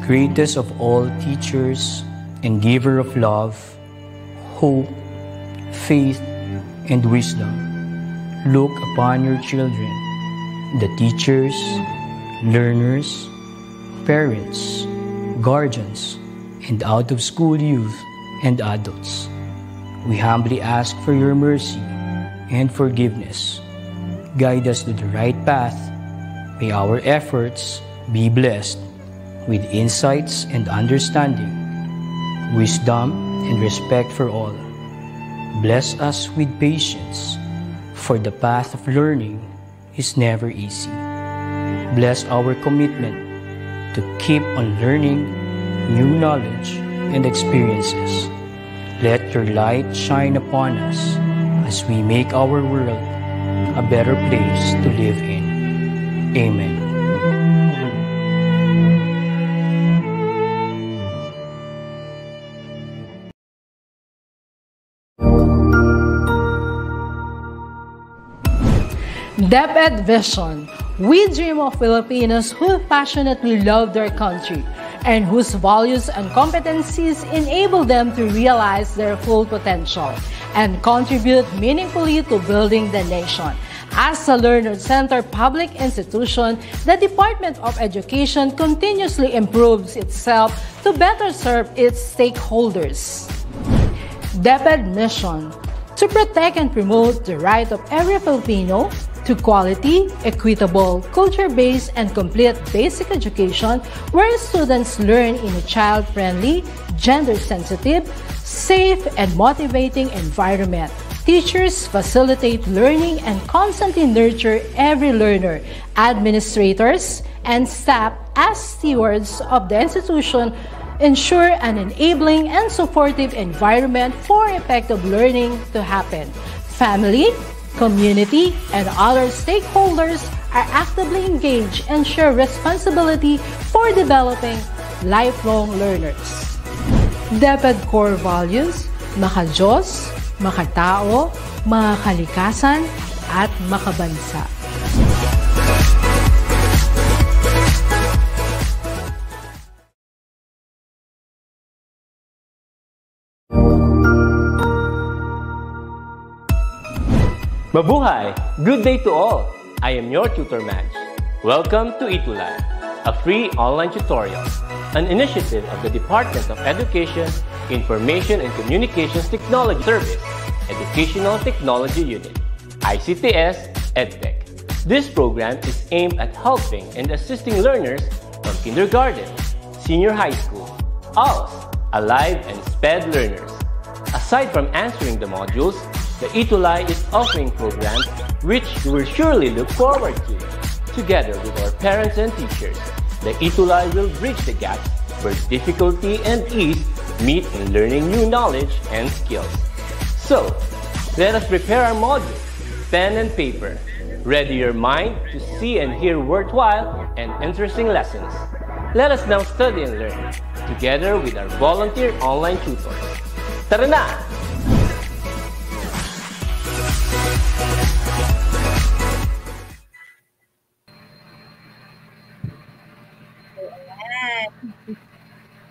greatest of all teachers and giver of love, hope, faith, and wisdom, look upon your children, the teachers, learners, parents, guardians, and out-of-school youth and adults. We humbly ask for your mercy and forgiveness. Guide us to the right path. May our efforts be blessed with insights and understanding, wisdom and respect for all. Bless us with patience, for the path of learning is never easy. Bless our commitment to keep on learning new knowledge and experiences. Let your light shine upon us as we make our world a better place to live in. Amen. DepEd Vision. We dream of Filipinos who passionately love their country and whose values and competencies enable them to realize their full potential and contribute meaningfully to building the nation. As a learner-centered public institution, the Department of Education continuously improves itself to better serve its stakeholders. DepEd mission: to protect and promote the right of every Filipino to quality, equitable, culture-based, and complete basic education where students learn in a child-friendly, gender-sensitive, safe, and motivating environment. Teachers facilitate learning and constantly nurture every learner. Administrators and staff, as stewards of the institution, ensure an enabling and supportive environment for effective learning to happen. Family, community, and other stakeholders are actively engaged and share responsibility for developing lifelong learners. DepEd core values: maka-Diyos, makatao, makakalikasan, at makabansa. Mabuhay! Good day to all! I am your tutor Madge. Welcome to Itulay, a free online tutorial, an initiative of the Department of Education, Information and Communications Technology Service, Educational Technology Unit, ICTS EdTech. This program is aimed at helping and assisting learners from kindergarten, senior high school, ALS, Alive, and SPED learners. Aside from answering the modules, the Itulay is offering programs which you will surely look forward to. Together with our parents and teachers, the Itulay will bridge the gap where difficulty and ease meet in learning new knowledge and skills. So, let us prepare our modules, pen and paper. Ready your mind to see and hear worthwhile and interesting lessons. Let us now study and learn, together with our volunteer online tutors. Tara na!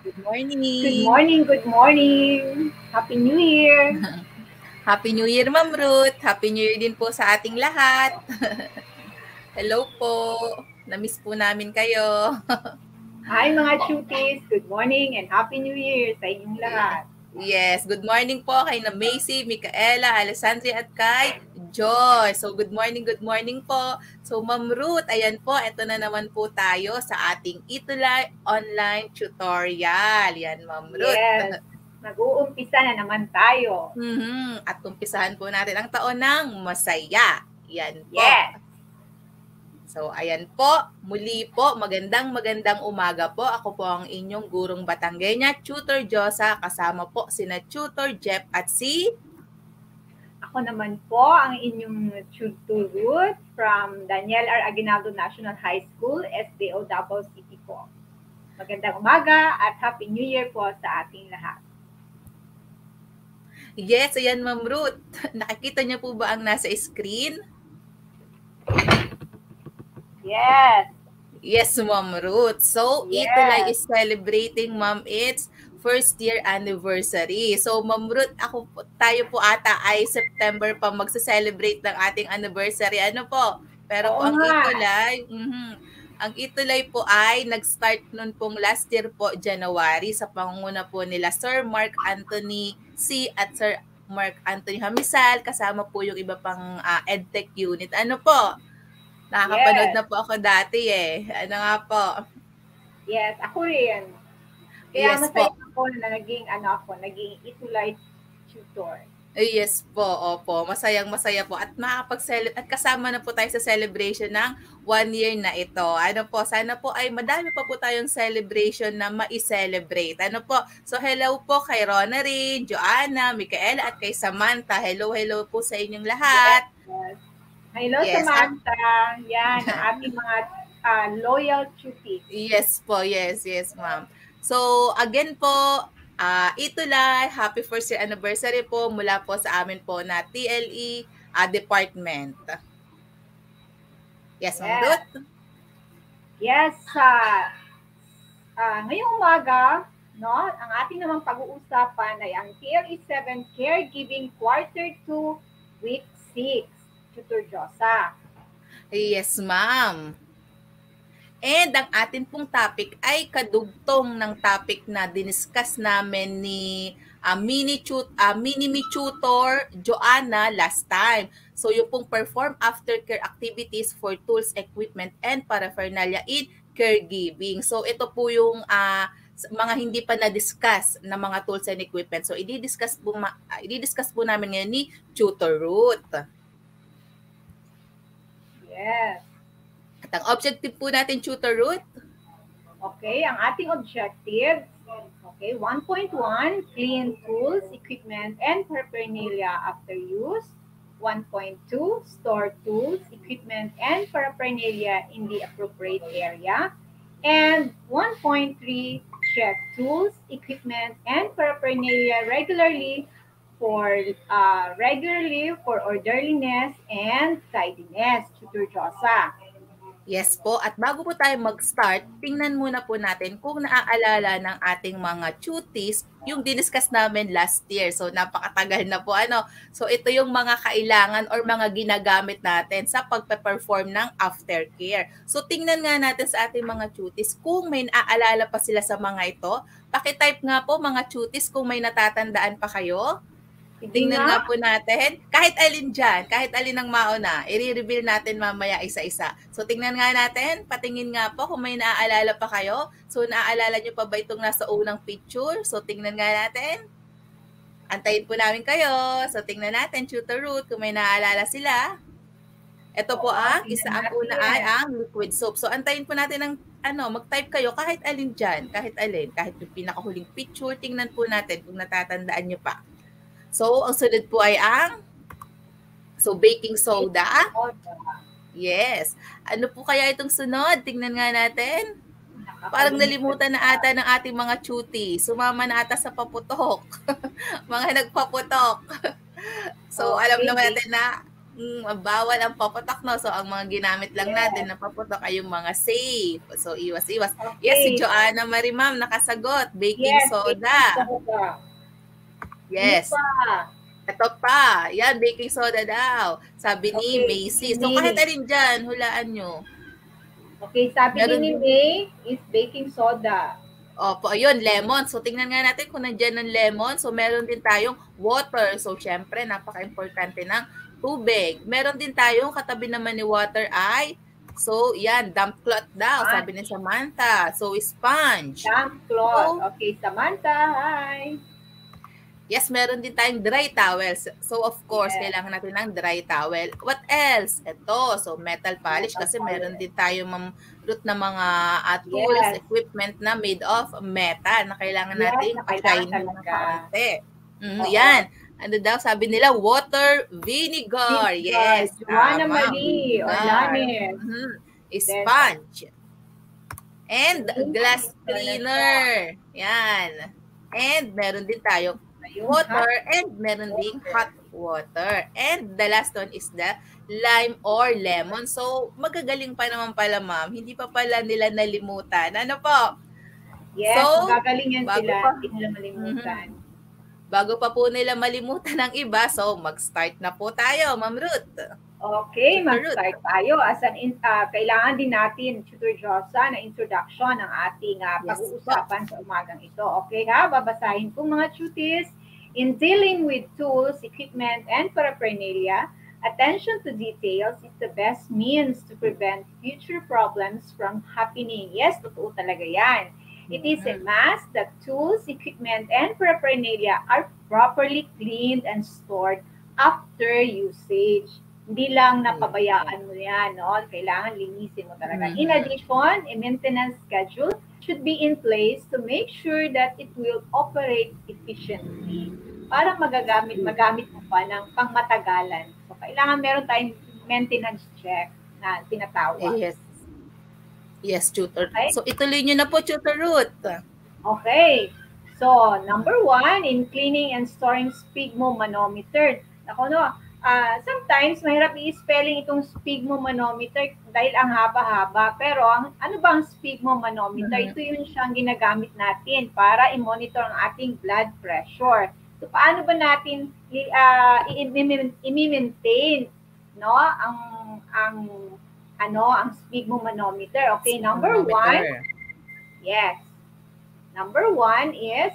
Good morning. Good morning, good morning. Happy New Year. Happy New Year, Ma'am Ruth. Happy New Year din po sa ating lahat. Hello po. Namiss po namin kayo. Hi mga cuties. Good morning and Happy New Year sa inyong lahat. Yes, good morning po kay na Macy, Micaela, Alessandria at kay Joy. So good morning po. So Ma'am Ruth, ayan po, ito na naman po tayo sa ating Itulay online tutorial. Yan Ma'am Ruth. Yes, nag-uumpisa na naman tayo. At umpisahan po natin ang taon ng masaya. Yan po. Yes. So, ayan po. Muli po, magandang umaga po. Ako po ang inyong gurong Batangueña, Tutor Josa, kasama po sina Tutor Jeff at si... Ako naman po ang inyong Tutor Ruth from Daniel R. Aguinaldo National High School, SDO Davao City po. Magandang umaga at Happy New Year po sa ating lahat. Yes, ayan Ma'am Ruth. Nakikita niyo po ba ang nasa screen? Yes. Yes, Ma'am Ruth. So, Yes. Itulay is celebrating, Ma'am, its first year anniversary. So, Ma'am Ruth, tayo po ata ay September pa magse-celebrate ng ating anniversary. Ano po? Pero Oo po ang nga. Itulay, ang Itulay po ay nag-start noon pong last year po, January, sa pangunguna po nila Sir Mark Anthony C. at Sir Mark Anthony Hamisal, kasama po yung iba pang EdTech unit. Ano po? Nakakapanood Yes. na po ako dati eh. Ano nga po? Yes, ako rin. Kaya Yes masaya po. ako na naging Itulay tutor. Yes po, opo. Masayang-masaya po. At at kasama na po tayo sa celebration ng 1 year na ito. Ano po, sana po ay madami pa po tayong celebration na ma-celebrate. Ano po? So hello po kay Ronarin, Joanna, Micaela at kay Samantha. Hello po sa inyong lahat. Yes. Hello, Yes, Samantha. Yan, ang ating mga loyal cuties. Yes po, yes, ma'am. So, again po, Itulay, happy first year anniversary po mula po sa amin po na TLE department. Yes, Ma'am Ruth? Yes, ngayong umaga, no, ang ating namang pag-uusapan ay ang TLE 7 Caregiving Quarter 2, Week 6. Tutor Josa. Yes, ma'am. And ang atin pong topic ay kadugtong ng topic na diniscuss namin ni mini tutor Joanna last time. So yung pong perform aftercare activities for tools, equipment, and paraphernalia in caregiving. So ito po yung mga hindi pa na-discuss na mga tools and equipment. So i-discuss po namin ngayon ni Tutor Ruth. Yes. At ang objective po natin, Tutor Ruth? Okay, ang ating objective, okay, 1.1, clean tools, equipment, and paraphernalia after use. 1.2, store tools, equipment, and paraphernalia in the appropriate area. And 1.3, check tools, equipment, and paraphernalia regularly for orderliness and tidiness. Tutor Josa. Yes po. At bago po tayo mag-start, tingnan muna po natin kung naaalala ng ating mga cuties yung diniscuss namin last year. So napakatagal na po So ito yung mga kailangan or mga ginagamit natin sa pagpe-perform ng aftercare. So tingnan nga natin sa ating mga cuties kung may naaalala pa sila sa mga ito. Paki-type nga po mga cuties kung may natatandaan pa kayo. Tingnan nga po natin. Kahit alin dyan, kahit alin ang mauna, i-reveal natin mamaya isa-isa. So, tingnan nga natin. Patingin nga po kung may naaalala pa kayo. So, naaalala nyo pa ba itong nasa unang picture? So, tingnan nga natin. Antayin po namin kayo. So, tingnan natin, Tutor Ruth, kung may naaalala sila. Ito po isa ang una ay ang liquid soap. So, antayin po natin ng mag-type kayo kahit alin dyan, kahit alin. Kahit yung pinakahuling picture, tingnan po natin kung natatandaan nyo pa. So, ang sunod po ay baking soda. Yes. Ano po kaya itong sunod? Tingnan nga natin. Parang nalimutan na ata ng ating mga cuties. Sumama na ata sa paputok. Mga nagpaputok. So, alam naman natin na bawal ang paputok, no? So, ang mga ginamit lang natin na paputok ay yung mga safe. So, iwas-iwas. Okay. Yes, si Joanna Marie, ma'am, nakasagot. Baking soda. Yes. Ito pa. Yan, baking soda daw. Sabi ni Macy. So, kahit alin dyan, hulaan nyo. Okay, sabi ni May is baking soda. Opo, ayun, lemon. So, tingnan nga natin kung nandyan ng lemon. So, meron din tayong water. So, syempre, napaka-importante ng tubig. Meron din tayong katabi naman ni water ay, so, yan, damp cloth daw, sabi ni Samantha. So, sponge. Damp cloth. Okay, Samantha, hi. Yes, meron din tayong dry towels. So, of course, kailangan natin ng dry towel. What else? Ito, so metal polish kasi meron din tayong root na mga tools, equipment na made of metal na kailangan natin i-shine ng kaunti. Yan. Ano daw? Sabi nila, water, vinegar. Yes. Joanna Marie, Orlanes. Sponge. And glass cleaner. Yan. And meron din tayong water and meron ding hot water. And the last one is the lime or lemon. So, magagaling pa naman pala, ma'am. Hindi pa pala nila nalimutan. Ano po? Yes, So, magagaling yan bago sila. pa, Hindi nila malimutan. bago pa po nila malimutan ng iba, so mag-start na po tayo, Ma'am Ruth. Okay, Tutor Ruth. mag-start tayo. Kailangan din natin, Tutor Josa, na introduction ng ating Yes, pag-uusapan sa umagang ito. Okay ha? Babasahin ko mga cuties. In dealing with tools, equipment, and paraphernalia, attention to details is the best means to prevent future problems from happening. Yes, totoo talaga yan. It is a must that tools, equipment, and paraphernalia are properly cleaned and stored after usage. Hindi lang napabayaan mo yan, no? Kailangan linisin mo talaga. In addition, a maintenance schedule should be in place to make sure that it will operate efficiently para magamit mo pa ng pangmatagalan. So, kailangan meron tayong maintenance check na tinatawag. Yes. Yes, Tutor. Okay. So, ituloy nyo na po, Tutor Ruth. Okay. So, number 1, in cleaning and storing sphygmomanometer. Ako no, sometimes mahirap i-spelling itong sphygmomanometer dahil ang haba-haba. Pero ano ba ang sphygmomanometer? Ito yun siyang ginagamit natin para i-monitor ang ating blood pressure. So, paano ba natin i-maintain, no, ang sphygmomanometer? Okay, number 1. Yes. Number 1 is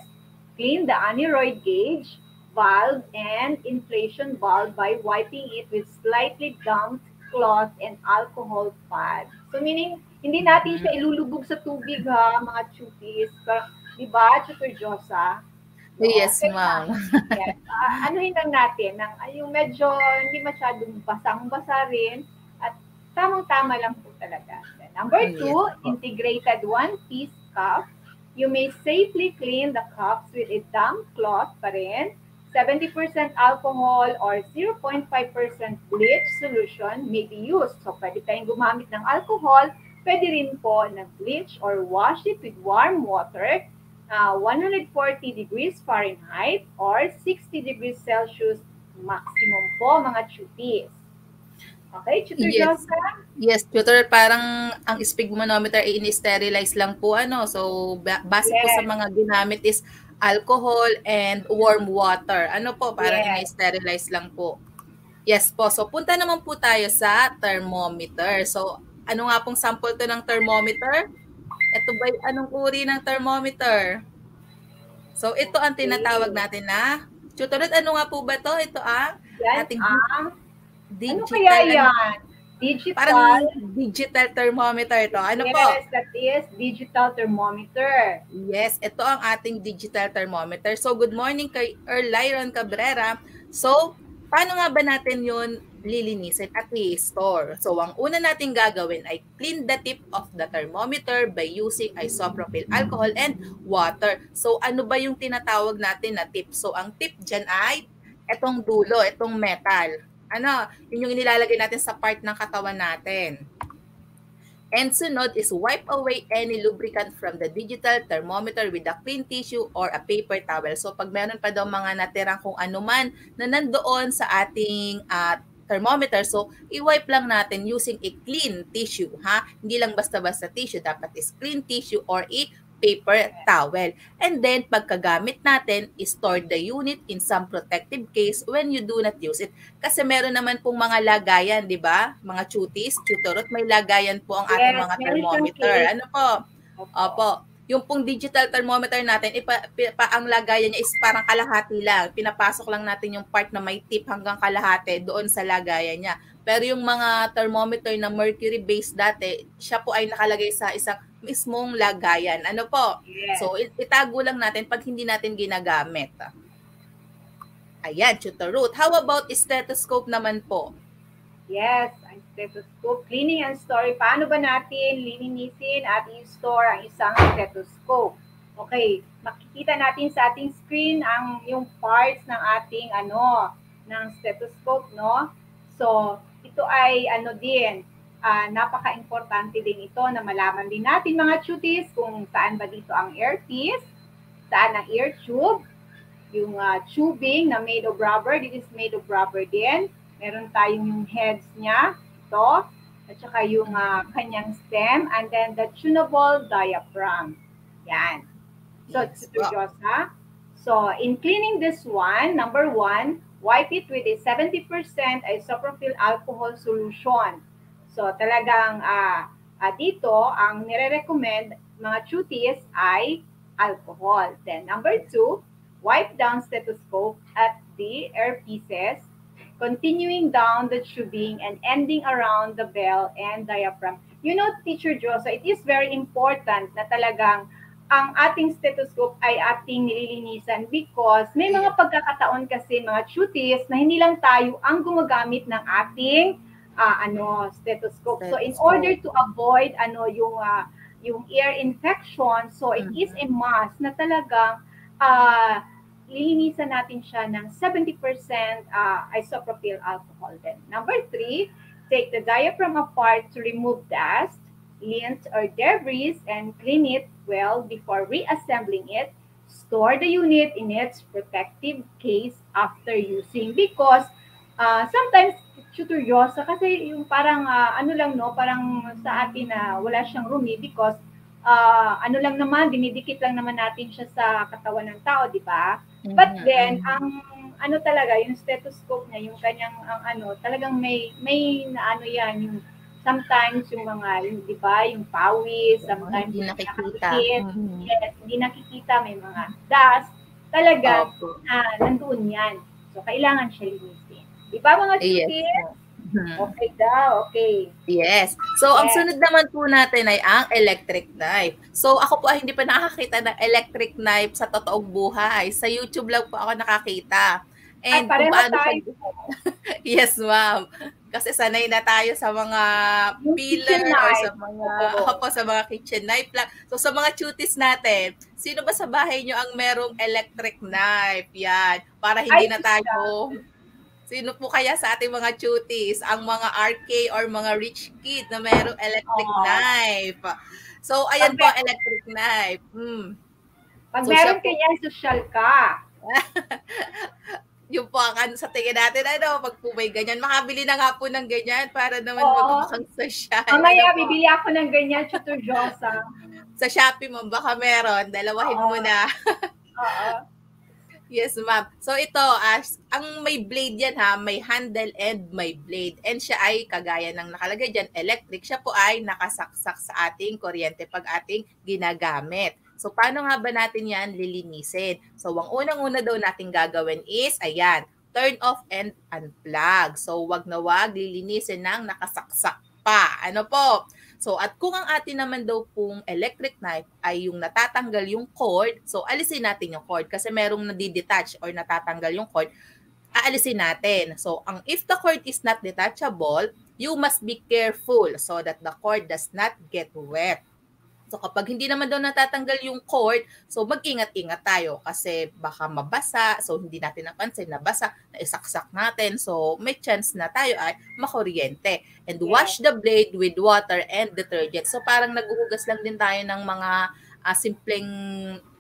clean the aneroid gauge, valve, and inflation valve by wiping it with slightly damp cloth and alcohol pad. So meaning, hindi natin siya ilulubog sa tubig ha, mga chutis. Di ba, Tutor Josa? No? Yes, ma'am. Yes. Anuhin lang natin, yung medyo hindi masyadong basang-basa rin at tamang-tama lang po talaga. Number 2, integrated one-piece cup. You may safely clean the cups with a damp cloth pa rin. 70% alcohol or 0.5% bleach solution may be used. So, pwede tayong gumamit ng alcohol. Pwede rin po ng bleach or wash it with warm water, 140 degrees Fahrenheit or 60 degrees Celsius maximum po, mga chutis. Okay, Tutor Josa? Yes, Tutor, parang ang sphygmomanometer ay in-sterilize lang po. So, base po sa mga ginamit is alcohol and warm water. Parang in-sterilize lang po. Yes po. So, punta naman po tayo sa thermometer. So, ano nga pong sample to ng thermometer? Ito ba anong uri ng thermometer? So, ito ang tinatawag natin na, Tutor, ano nga po ba to? Ito ang ating digital. Ano kaya yan? Digital. Parang digital thermometer ito. Yes, that is digital thermometer. Yes, ito ang ating digital thermometer. So, good morning kay Lyron Cabrera. So, paano nga ba natin yun lilinisin at i-store? So, ang una natin gagawin ay clean the tip of the thermometer by using isopropyl alcohol and water. So, ano ba yung tinatawag natin na tip? So, ang tip dyan ay itong dulo, itong metal. Yun yung inilalagay natin sa part ng katawan natin. And sunod is wipe away any lubricant from the digital thermometer with a clean tissue or a paper towel. So pag meron pa daw mga natirang kung ano man na nandoon sa ating thermometer, so i-wipe lang natin using a clean tissue, ha? Hindi lang basta-basta tissue, dapat is clean tissue or paper towel. And then, pagkagamit natin, store the unit in some protective case when you do not use it. Kasi meron naman pong mga lagayan, di ba? Mga chutis, tutorot, may lagayan po ang ating mga thermometer. Ano po? Opo. Yung pong digital thermometer natin, ang lagayan niya is parang kalahati lang. Pinapasok lang natin yung part na may tip hanggang kalahati doon sa lagayan niya. Pero yung mga thermometer na mercury-based dati, siya po ay nakalagay sa isang mismong lagayan. Ano po? Yes. So, itago lang natin pag hindi natin ginagamit. Ayan, Tutor Ruth. How about stethoscope naman po? Yes, ang stethoscope. Cleaning and storing. Paano ba natin lilinisin at i-store ang isang stethoscope? Okay, makikita natin sa ating screen yung parts ng ating ng stethoscope, no? So, ito ay napaka-importante din ito na malaman din natin mga chutis kung saan ba dito ang earpiece, saan ang ear tube, yung tubing na made of rubber. This is made of rubber din. Meron tayong yung heads niya, ito, at saka yung kanyang stem, and then the tunable diaphragm. Yan. So, Yes. Tutor Josa. So, in cleaning this one, number 1, wipe it with a 70% isopropyl alcohol solution. So, talagang dito, ang nire-recommend mga cuties ay alcohol. Then, number 2, wipe down stethoscope at the earpieces, continuing down the tubing and ending around the bell and diaphragm. You know, Teacher Josa, it is very important na talagang ang ating stethoscope ay ating nililinisan because may mga pagkakataon kasi mga cuties na hindi lang tayo ang gumagamit ng ating stethoscope. So in order to avoid yung ear infection, so it is a must na talagang lilinisan natin siya ng 70% isopropyl alcohol. Then number 3, take the diaphragm apart to remove dust, lint or debris, and clean it well before reassembling it. Store the unit in its protective case after using because sometimes Tutor Josa, kasi yung parang parang sa atin na wala siyang rumi because lang naman, dinidikit lang naman natin siya sa katawan ng tao, di ba? But then, ang talaga, yung stethoscope niya, yung kanyang, talagang may yan, yung sometimes yung mga, di ba, yung pawis, sometimes hindi nakikita. Yes, hindi nakikita, may mga dust. Talaga, nandoon yan. So, kailangan siya linisin. Di ba, mga cuties? Yes. Okay daw, okay. Yes. So, ang sunod naman po natin ay ang electric knife. So, ako po ay hindi pa nakakita ng electric knife sa totoong buhay. Sa YouTube lang po ako nakakita. And pareho tayo. Yes, ma'am. Kasi sanay na tayo sa mga pillar or sa mga kitchen knife lang. So sa mga cuties natin, sino ba sa bahay nyo ang merong electric knife? Yan. Para hindi na tayo. Sino po kaya sa ating mga cuties, ang mga RK or mga rich kid na merong electric knife? So ayan po, electric knife. Pag meron kanya, social ka. Yung po sa tingin natin, pag po may ganyan, makabili na nga po ng ganyan para naman magmukhang social. Mamaya, bibili ako ng ganyan, Tutor Josa. Sa Shopee mo, baka meron. Dalawahin mo na. Yes, ma'am. So ito, ang may blade yan may handle and may blade. And siya ay kagaya ng nakalagay dyan, electric. Siya po ay nakasaksak sa ating kuryente pag ating ginagamit. So, paano nga ba natin yan lilinisin? So, ang unang-una daw natin gagawin is, ayan, turn off and unplug. So, wag na wag lilinisin ng nakasaksak pa. Ano po? So, at kung ang atin naman daw pong electric knife ay yung natatanggal yung cord, so alisin natin yung cord kasi merong nadidetach or natatanggal yung cord, aalisin natin. So, if the cord is not detachable, you must be careful so that the cord does not get wet. So kapag hindi naman daw natatanggal yung cord, so mag-ingat-ingat tayo kasi baka mabasa, so hindi natin napansin, nabasa, naisaksak natin, so may chance na tayo ay makuryente. And wash the blade with water and detergent. So parang naghuhugas lang din tayo ng mga simpleng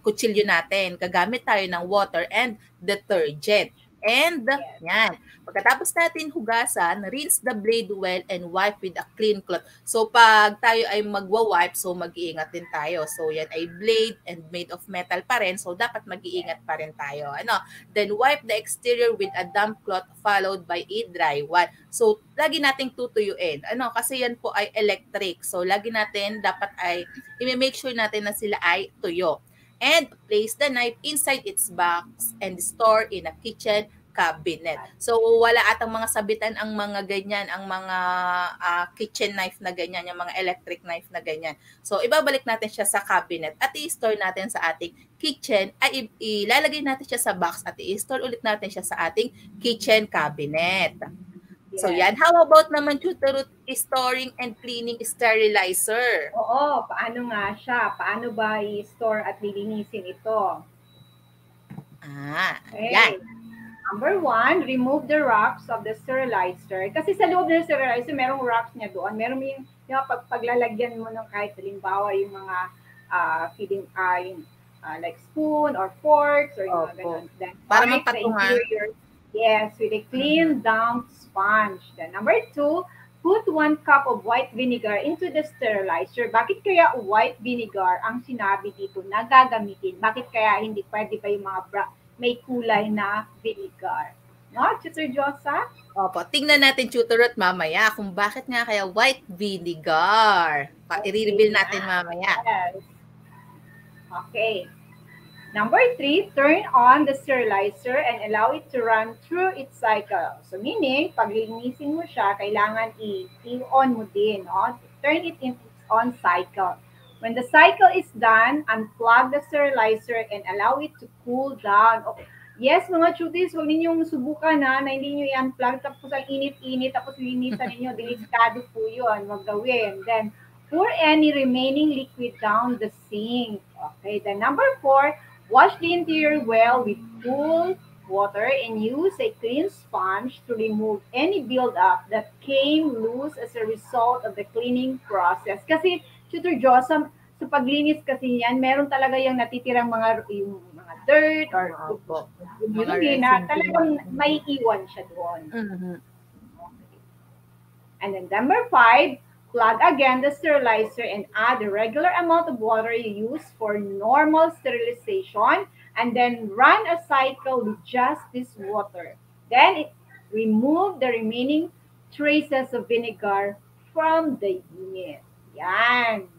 kutsilyo natin. Gagamit tayo ng water and detergent. And, yan. Pagkatapos natin hugasan, rinse the blade well and wipe with a clean cloth. So, pag tayo ay magwa-wipe, so mag-iingat din tayo. So, yan ay blade and made of metal pa rin. So, dapat mag-iingat pa rin tayo. Then, wipe the exterior with a damp cloth followed by a dry one. So, lagi nating tutuyuin. Kasi yan po ay electric. So, lagi natin dapat ay i-make sure natin na sila ay tuyo. And place the knife inside its box and store in a kitchen cabinet. So, wala atang mga sabitan ang mga ganyan, ang mga kitchen knife na ganyan, yung mga electric knife na ganyan. So, ibabalik natin siya sa cabinet at i-store natin sa ating kitchen, ay ilalagay natin siya sa box at i-store ulit natin siya sa ating kitchen cabinet. So yan, how about naman Tutor Ruth, storing and cleaning sterilizer? Oo, paano nga siya? Paano ba i-store at lilinisin ito? Yan. Number 1, remove the wraps of the sterilizer. Kasi sa loob ng sterilizer, merong wraps niya doon. Meron yung paglalagyan mo ng kahit halimbawa yung mga like spoon or forks or yung mga Opo. ganun. Then, Para wipe the magpatungan. interior. Yes, with a clean, damp sponge. Then number 2, put 1 cup of white vinegar into the sterilizer. Bakit kaya white vinegar ang sinabi dito na gagamitin? Bakit kaya hindi pwede pa yung mga may kulay na vinegar? No, Tutor Josa? Opo, tingnan natin tutor at mamaya kung bakit nga kaya white vinegar. I-reveal natin mamaya. Yes. Okay. Number 3, turn on the sterilizer and allow it to run through its cycle. So meaning, pag linisin mo siya, kailangan i-on mo din. No? Turn it in its own cycle. When the cycle is done, unplug the sterilizer and allow it to cool down. Oh, yes, mga chutis, huwag ninyong subukan na hindi nyo i-unplug tapos ang init-init tapos linisan ninyo. Delikado po yun. Huwag gawin. Then, pour any remaining liquid down the sink. Okay, then number 4, wash the interior well with cool water and use a clean sponge to remove any buildup that came loose as a result of the cleaning process. Kasi, Tutor Josa, sa paglinis kasi yan, meron talaga yung natitirang mga dirt or yung na talagang may iwan siya doon. Mm-hmm. And then number 5, plug again the sterilizer and add the regular amount of water you use for normal sterilization and then run a cycle with just this water. Then remove the remaining traces of vinegar from the unit. Yan.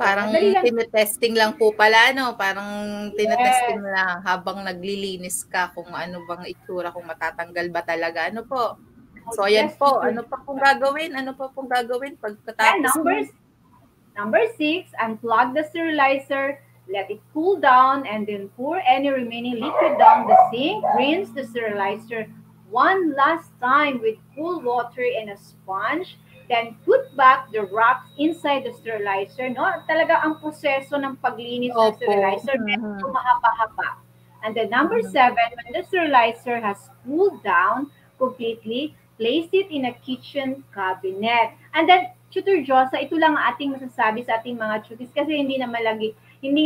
Parang tinetesting lang po pala, no? Parang tinetesting lang habang naglilinis ka kung ano bang itsura, kung matatanggal ba talaga. Ano po? So, ayan po. Ano pa pong gagawin? Ano pa pong gagawin pagkatapos? Number 6, unplug the sterilizer, let it cool down, and then pour any remaining liquid down the sink. Rinse the sterilizer one last time with cool water and a sponge. Then put back the wraps inside the sterilizer. No, talaga ang proseso ng paglinis ng sterilizer medyo mahaba-haba. And then number 7, when the sterilizer has cooled down completely, place it in a kitchen cabinet. And then, Tutor Josa, ito lang ang ating masasabi sa ating mga chutis kasi hindi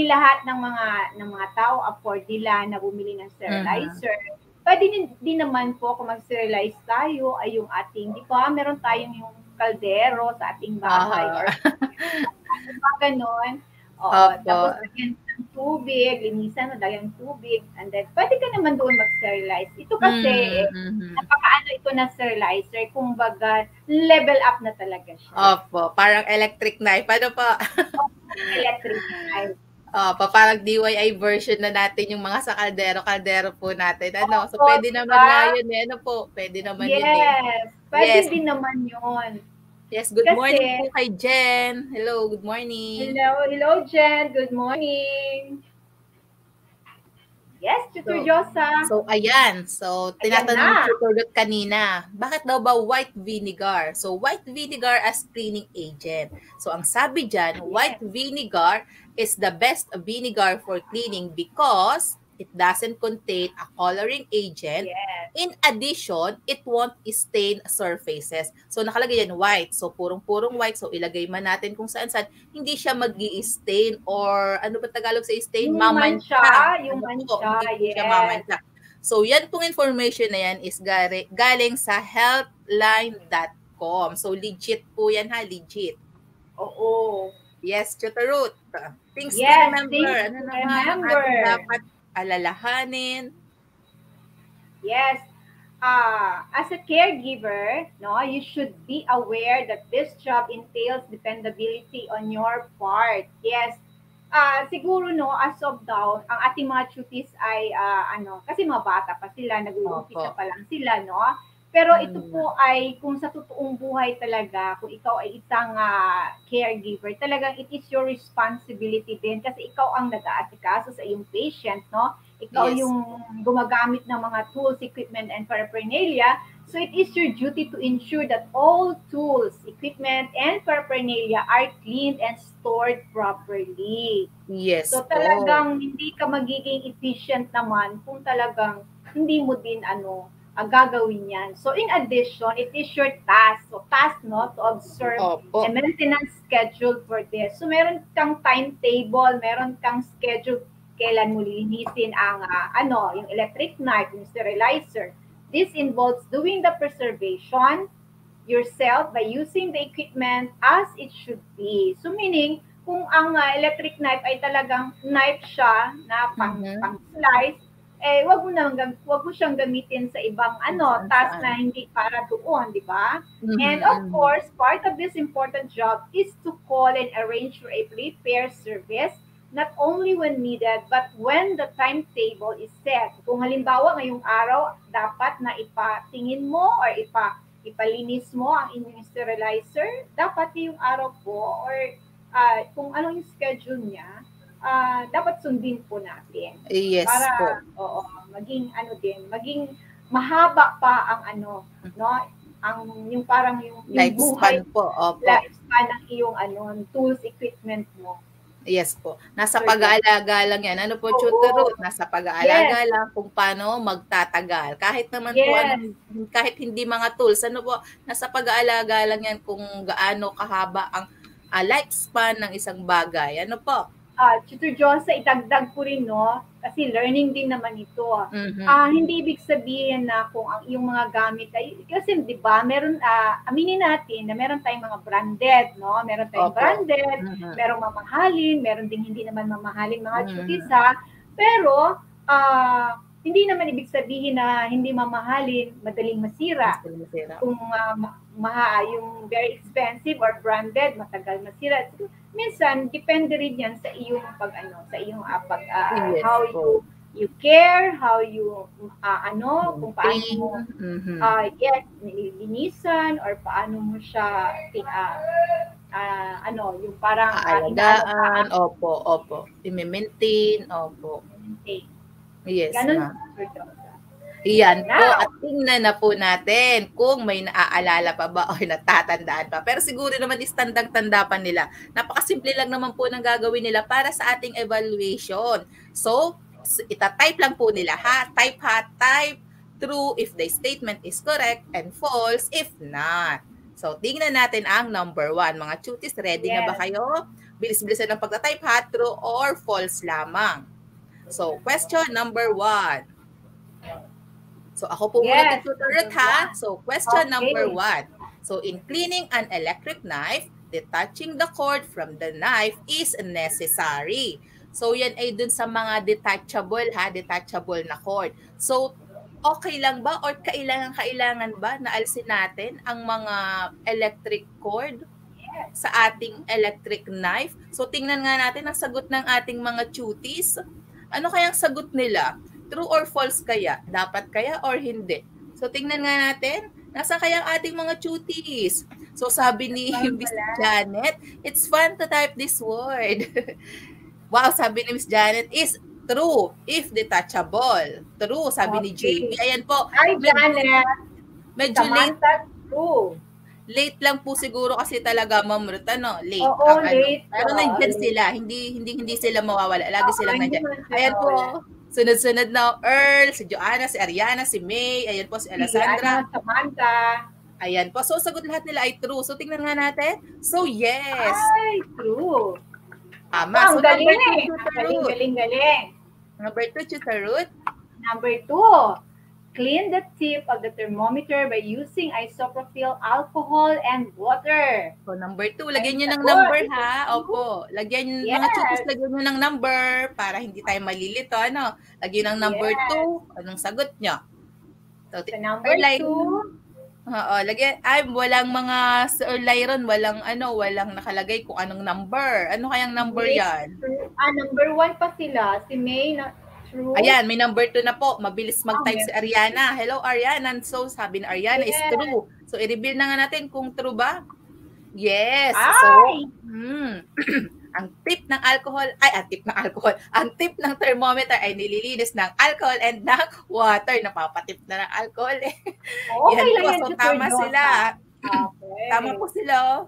lahat ng mga tao afford nila na bumili ng sterilizer. Pwede din naman po kung mag-sterilize tayo ay yung ating, di ba, meron tayong yung kaldero sa ating bahay or ganon. Tapos lagyan ng tubig, linisan mo, lagyan ng tubig, and then pwede ka naman doon mag-sterilize. Ito kasi, napakaano ito na sterilizer, kumbaga, level up na talaga siya. Opo, parang electric knife. Ano po? Electric knife. Parang DIY version na natin yung mga sa kaldero po natin. Ano? So, pwede naman na yun. Ano po? Pwede naman yun. Yes, pwede din naman yun. Yes, good morning po kay Jen. Hello, good morning. Hello Jen, good morning. Yes, Tutor Josa. So, ayan. So, tinatanong Tutor Dot kanina, bakit daw ba white vinegar? So, white vinegar as cleaning agent. So, ang sabi dyan, white vinegar is the best vinegar for cleaning because it doesn't contain a coloring agent. Yes. In addition, it won't stain surfaces. So, nakalagay yan white. So, purong-purong white. So, ilagay man natin kung saan-saan. Hindi siya mag-i-stain or ano ba Tagalog sa stain? Mamantsa. Yung Hindi yes. siya mamantsa. So, yan pong information na yan is galing sa healthline.com. So, legit po yan ha. Legit. Oo. Yes, Tutor Ruth. Things to remember. Ano naman ang dapat alalahanin? Yes. As a caregiver, no, you should be aware that this job entails dependability on your part. Yes. Siguro no, as of now, ang ating mga chutis ay kasi mga bata pa sila, nag-uumpisa pa lang sila, no? Pero ito po ay kung sa totoong buhay talaga, kung ikaw ay isang caregiver, talagang it is your responsibility din kasi ikaw ang nag-aasikaso sa iyong patient, no? Ikaw yung gumagamit ng mga tools, equipment, and paraphernalia. So it is your duty to ensure that all tools, equipment, and paraphernalia are cleaned and stored properly. Yes. So talagang hindi ka magiging efficient naman kung talagang hindi mo din gagawin yan. So in addition, it is your task. So task, no, to observe a maintenance schedule for this. So meron kang timetable, meron kang schedule kailan mo linisin ang yung electric knife, yung sterilizer. This involves doing the preservation yourself by using the equipment as it should be. So meaning, kung ang electric knife ay talagang knife siya na pang-slice, wag mo siyang gamitin sa ibang task na hindi para doon, di ba? And of course, part of this important job is to call and arrange for a repair service, not only when needed, but when the timetable is set. Kung halimbawa, ngayong araw, dapat na ipatingin mo or ipalinis mo ang inyong sterilizer, dapat yung araw po or kung ano yung schedule niya, dapat sundin po natin. Yes para, po. maging mahaba pa ang yung parang yung lifespan buhay, po. Opo. lifespan ng iyong tools, equipment mo. Yes po. Nasa pag-aalaga lang yan. Ano po, Tutor Ruth? Nasa pag-aalaga lang kung paano magtatagal. Kahit naman po, kahit hindi mga tools, nasa pag-aalaga lang yan kung gaano kahaba ang lifespan ng isang bagay. Ano po? Tutor Josa, idagdag ko rin, kasi learning din naman ito. Hindi ibig sabihin na kung ang iyong mga gamit ay, kasi di ba, meron, aminin natin na meron tayong mga branded, meron tayong branded, merong mamahalin, meron ding hindi naman mamahalin mga chutis, pero, hindi naman ibig sabihin na hindi mamahalin, madaling masira. Kung yung very expensive or branded, matagal masira. Minsan, depende rin yan sa iyong how you care, how you, kung paano mo, nililinisan, or paano mo siya, yung parang, aalagaan, opo. I-maintain, opo. Yes, ganun. Iyan po, at tingnan na po natin kung may naaalala pa ba o natatandaan pa. Pero siguro naman tandang-tanda pa nila. Napakasimple lang naman po ng gagawin nila para sa ating evaluation. So, itatype lang po nila type true if the statement is correct and false if not. So, tingnan natin ang number 1. Mga chutis, ready na ba kayo? Bilis-bilisan ng pagtatype true or false lamang. So, question number 1. So, ako po muna tuturuan So, question number 1. So, in cleaning an electric knife, detaching the cord from the knife is necessary. So, yan ay dun sa mga detachable na cord. So, okay lang ba or kailangan ba na alisin natin ang mga electric cord sa ating electric knife? So, tingnan nga natin ang sagot ng ating mga chutis. Ano kayang sagot nila? True or false kaya? Dapat kaya or hindi? So, tingnan nga natin. Nasa kaya ang ating mga chutis? So, sabi ni Miss Janet, it's fun to type this word. Wow, sabi ni Miss Janet, is true if detachable. True, sabi ni JB. Ayan po. Hi, Janet. Medyo Samantha, true. Late lang po siguro kasi talaga, Ma'am Ruth, late. Oo, late. Pero nandiyan sila, hindi sila mawawala. Lagi silang nandiyan. Ayan po. Sunod-sunod na Earl, si Joanna, si Ariana, si May, ayan po si Alessandra. Samantha. Ayan po. So, sagot lahat nila ay true. So, tingnan nga natin. So, yes. Ay, true. Tama. So, galing galing. Number 2, Tutor Ruth. Number 2, clean the tip of the thermometer by using isopropyl alcohol and water. So, number 2, lagyan nyo ng number, ha? Opo. Lagyan mga chutis, lagyan nyo ng number para hindi tayo malilito, Lagyan ng number 2. Anong sagot nyo? So, number 2. Oo, lagyan. Walang mga Sir Lyron, walang nakalagay kung anong number. Ano kayang number yan? Number 1 pa sila. Si May na true. Ayan, may number 2 na po. Mabilis mag-type si Ariana. Hello, Ariana. So, sabi ni Ariana is true. So, i-reveal na nga natin kung true ba. Yes. So, ang tip ng thermometer ay nililinis ng alcohol and ng water. Napapatip na ng alcohol eh. Okay lang yan, so tama sila. Okay. Tama po sila.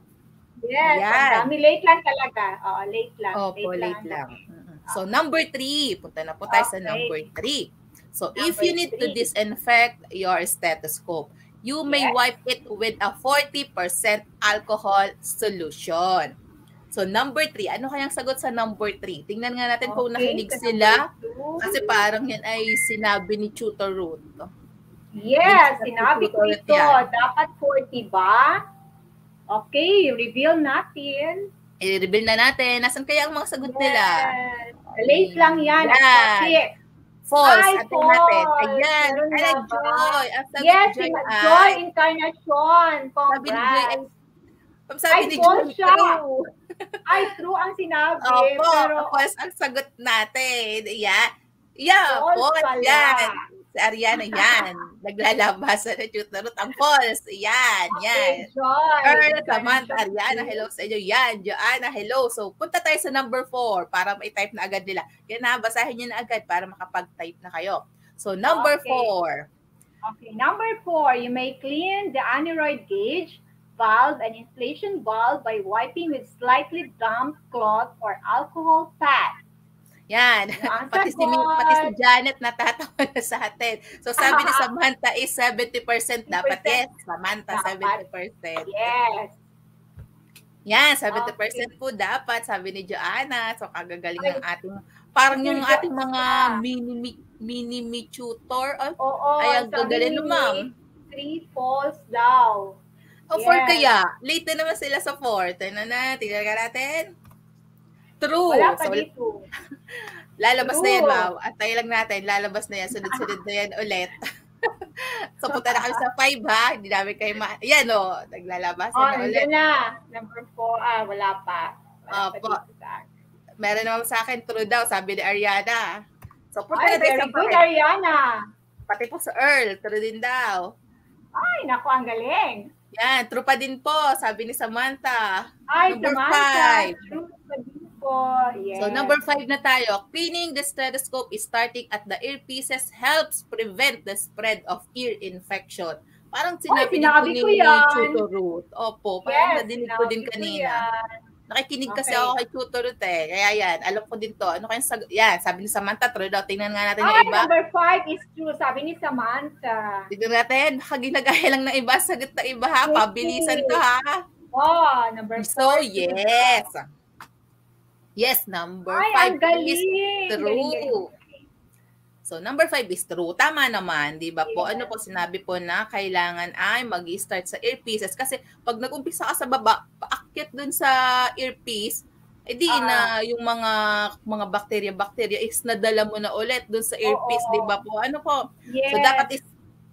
Yes. Ang dami. Late lang talaga. Late lang. Opo, late lang. So, number 3. Punta na po tayo sa number 3. So, if you need to disinfect your stethoscope, you may wipe it with a 40% alcohol solution. So, number 3. Ano kayang sagot sa number 3? Tingnan nga natin kung Okay, nakinig sa sila. number 2. Kasi parang yan ay sinabi ni Tutor Ruth. Yes, Hindi sinabi ko tututulit ito. yan. Dapat 40 ba? Okay, reveal natin. I-reveal na natin. Nasaan kaya ang mga sagot nila? Yes. Late lang yan. Yan. False. Ay, Atin natin. false. Ayan. Meron Ay, nga ba? Joy. Ang sagot Yes, Joy Joy ay... Incarnacion. Sabi ni Joy ay... Congrats. Sabi Ay, ni false Joy, siya. true. Ay, true ang sinabi. Opo, pero false ang sagot natin. Yeah, false false pala. yan. Si Ariana yan. Naglalabasan na Tutor Ruth. Ang false. Yan, yan. Okay, Joy. Earl, Samantha, Ariana, hello sa inyo. Yan, Joanna, hello. So, punta tayo sa number 4 para ma-type na agad nila. Yan na, basahin nyo na agad para makapag-type na kayo. So, number Okay. 4. Okay, number 4, you may clean the aneroid gauge, valve, and inflation valve by wiping with slightly damp cloth or alcohol pad. Yan. Ang pati si sagot. Janet natatawa na sa atin. So, sabi ni Samantha is 70% dapat. 70%. Yes, Samantha, Dapat. 70%. Yes. Yan, 70% Okay. po dapat, sabi ni Joanna. So, kagagaling Ay, ng ating, parang yung Joanna. ating mga mini tutor. Oo, Ay, ang sabi gagaling ni no, ma'am. 3 false daw. O, 4 Yes. kaya. Late na naman sila sa 4. Tignan natin. True. Wala pa So, dito. lalabas na True. yan, ma'am. At tayo lang natin, lalabas na yan. Sunod-sunod na yan ulit. So, punta na kami sa 5, ha? Hindi namin kayo yan, o. Naglalabasan na ulit. Nandiyan na. Number 4, wala pa. Wala pa Opo. dito sa akin. Meron naman sa akin, true daw, sabi ni Ariana. So, punta Ay, na tayo very sa good, 5. Ariana. Pati po sa Earl, true din daw. Ay, naku, ang galing. Yan, true pa din po, sabi ni Samantha. Ay, Number Samantha. 5. True pa din po. Yes. So, number 5 na tayo. Cleaning the stethoscope is starting at the earpieces helps prevent the spread of ear infection. Parang sinabi sinabi ni ko yan. Tutor Ruth. Opo, parang Yes, nadinig ko din sinabi ko kanina. yan. Nakikinig kasi Okay. ako kay Tutor Ruth eh. Kaya yan, alam ko din to. Ano kayang sagot? Yan, sabi ni Samantha, true daw. Tingnan nga natin Ay, yung iba. number 5 is true. Sabi ni Samantha. Tingnan natin, baka ginagaya lang ng iba. Sagot ng iba ha. Okay. Pabilisan to ha. Oh, number 4. So, yes. Yes, number Ay, 5 ang galing. is true. Galing. So, number 5 is true. Tama naman, di ba po? Yes. Ano po, sinabi po na kailangan ay mag-start sa earpieces. Kasi pag nag-umpisa ka sa baba, paakyat dun sa earpiece, edi na yung mga bakterya is nadala mo na ulit dun sa earpiece, Oo. di ba po? Ano po? Yes. So, dapat is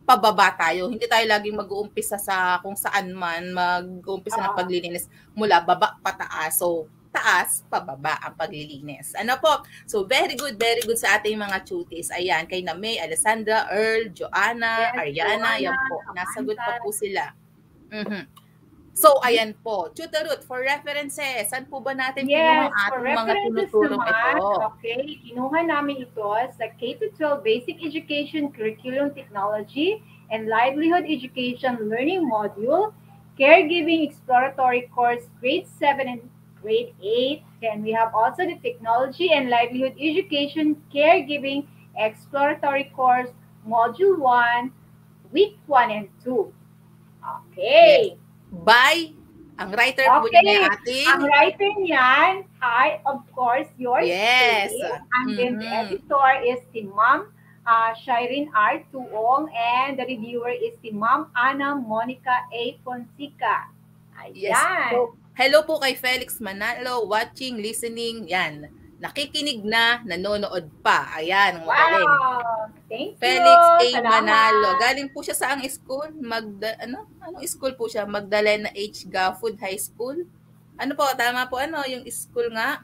pababa tayo. Hindi tayo laging mag-uumpisa sa kung saan man mag-uumpisa ng paglilinis mula baba pataas. So, taas, pababa ang paglilinis. Ano po? So, very good sa ating mga cuties. Ayan, kay May, Alessandra, Earl, Joanna, Yes, Ariana, Joanna, yan po. Samantha. Nasagot pa po sila. So, ayan po. Tutor Ruth, for references, saan po ba natin Yes, pinuha for ating mga references tinuturong naman, ito? okay, kinuha namin ito sa K-12 Basic Education Curriculum Technology and Livelihood Education Learning Module, Caregiving Exploratory Course, Grade 7 and Grade 8. Then we have also the Technology and Livelihood Education Caregiving Exploratory Course, Module 1, Week 1 and 2. Okay. By, ang writer po Okay. niya ating... Ang writer niyan ay, of course, yours Yes. truly. And then the editor is si Ma'am Shireen R. Tuong, and the reviewer is si Ma'am Ana Monica A. Fonseca. Yes. Ayan. So, hello po kay Felix Manalo, watching, listening, yan. Nakikinig na, nanonood pa. Ayan, ang magaling. Wow! Thank you. Felix A. Salamat. Manalo. Galing po siya sa ang school? Anong school po siya? Magdalena H. Gafford High School? Ano po, tama po, yung school nga?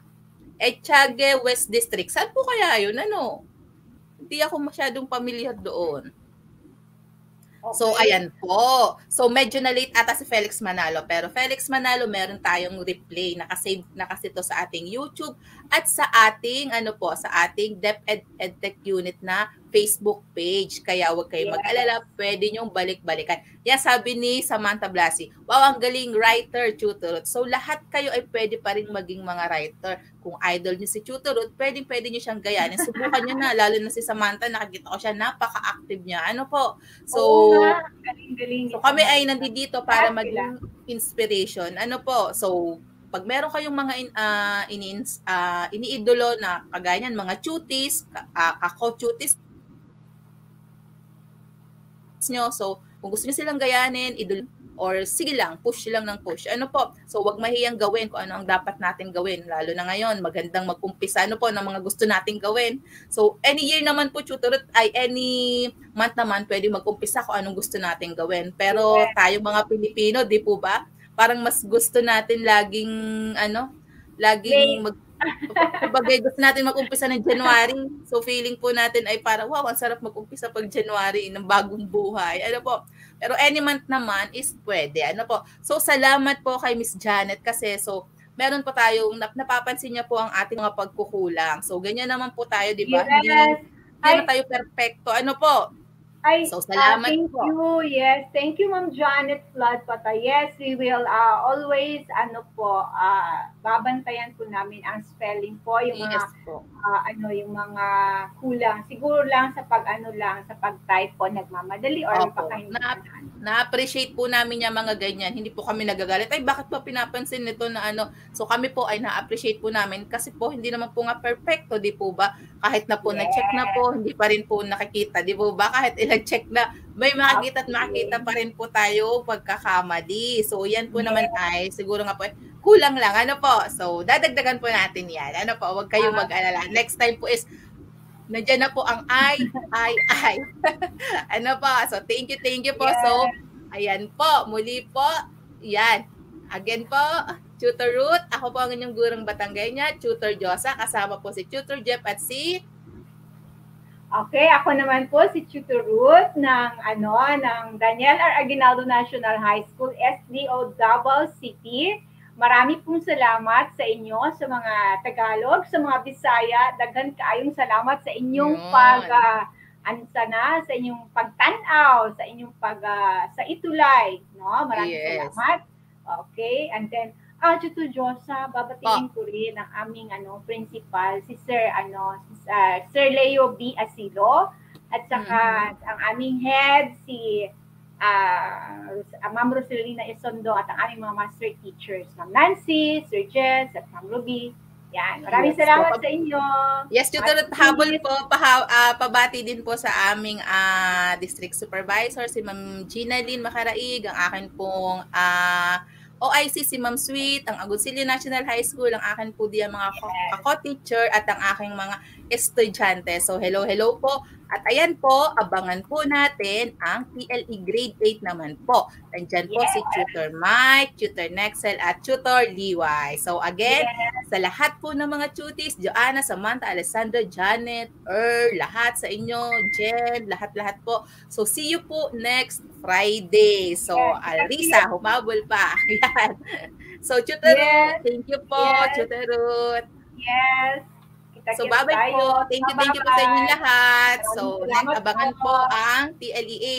Echage West District. Saan po kaya yun? Hindi ako masyadong pamilyar doon. Okay. So, ayan po. So, medyo na late ata si Felix Manalo. Pero Felix Manalo, meron tayong replay. Nakasave na kasi to sa ating YouTube at sa ating, sa ating DepEd EdTech Unit na Facebook page. Kaya huwag kayong mag-alala. Pwede nyong balik-balikan. Yan sabi ni Samantha Blasi. Wow, ang galing writer, Tutor Ruth. So, lahat kayo ay pwede pa rin maging mga writer. Kung idol niyo si Tutor Ruth, pwede nyo siyang gayanin. Subukan nyo na. Lalo na si Samantha, nakikita ko siya, napaka-active niya. Ano po? So, galing-galing. So kami ay nandito para maging inspiration. Ano po? So pag meron kayong mga iniidolo na kagaya niyan, mga cuties, kako-cuties nyo. So, kung gusto nyo silang gayanin, idol or sige lang, push lang ng push. Ano po? So, wag mahiyang gawin kung ano ang dapat natin gawin. Lalo na ngayon, magandang mag-umpisa ano po ng mga gusto nating gawin. So, any year naman po, any month naman, pwede mag-umpisa kung anong gusto nating gawin. Pero tayo mga Pilipino, di po ba? Parang mas gusto natin laging Bagay gusto natin mag-umpisa ng January. So feeling po natin ay parang wow, ang sarap mag-umpisa pag January ng bagong buhay. Ano po? Pero any month naman is pwede. Ano po? So salamat po kay Miss Janet kasi meron po tayong napapansin niya po ang ating mga pagkukulang. So ganyan naman po tayo, di ba? Yes. Hindi na tayo perfecto. Ano po? So salamat thank po. You. Yes, thank you Ma'am Janet Flood Pata. Yes, we will always babantayan po namin ang spelling po, yung mga yung mga kulang. Siguro lang sa pag-type po nagmamadali or na-appreciate po namin yung mga ganyan. Hindi po kami nagagalit. Ay, bakit po pinapansin nito na ano? So kami po ay na-appreciate po namin kasi po hindi naman po nga perfecto, di po ba? Kahit na po na-check na po, hindi pa rin po nakikita, di po ba? Kahit ilang-check na, may makikita at makikita pa rin po tayo pagkakamali. So yan po naman ay siguro nga po kulang lang. Ano po? So dadagdagan po natin yan. Ano po? Huwag kayong mag-alala. Next time po is nandiyan na po ang I. Ano po? So, thank you po. Yes. So, ayan po. Muli po. Yan. Again po, Tutor Ruth. Ako po ang inyong gurang Batanggenya, Tutor Josa. Kasama po si Tutor Jeff at si... Okay, ako naman po si Tutor Ruth ng Daniel R. Aguinaldo National High School, SDO Davao City. Marami pong salamat sa inyo, sa mga Tagalog, sa mga Bisaya. Daghan kaayong salamat sa inyong sa inyong pagtanaw, sa inyong sa itulay, no? Maraming salamat. Okay, and then Tutor Josa, babatiin ko rin ang aming principal, si Sir Leo B. Asilo, at saka ang aming head, si Ma'am Rosalina Isondo at ang aming mga master teachers, Ma'am Nancy, Sir Jess, at Ma'am Ruby. Yan. Maraming salamat sa inyo. Yes, Tutor, habol po, pabati din po sa aming district supervisor, si Ma'am Gina Lynn Macaraig, ang akin pong OIC si Ma'am Sweet, ang Agoncillo National High School, ang akin po diyan mga ako-teacher at ang aking mga estudyante. So hello po. At ayan po, abangan po natin ang PLE Grade 8 naman po. Nandyan po si Tutor Mike, Tutor Nexel, at Tutor Liway. So again, sa lahat po ng mga tuties, Joanna, Samantha, Alessandra, Janet, lahat sa inyo, Jen, lahat po. So see you po next Friday. So Alrisa, humabol pa. Ayan. So Tutor Ruth, thank you po, Tutor Ruth. Yes. So, bye-bye po. Thank you po sa inyong lahat. So, next, abangan po ang TLEA.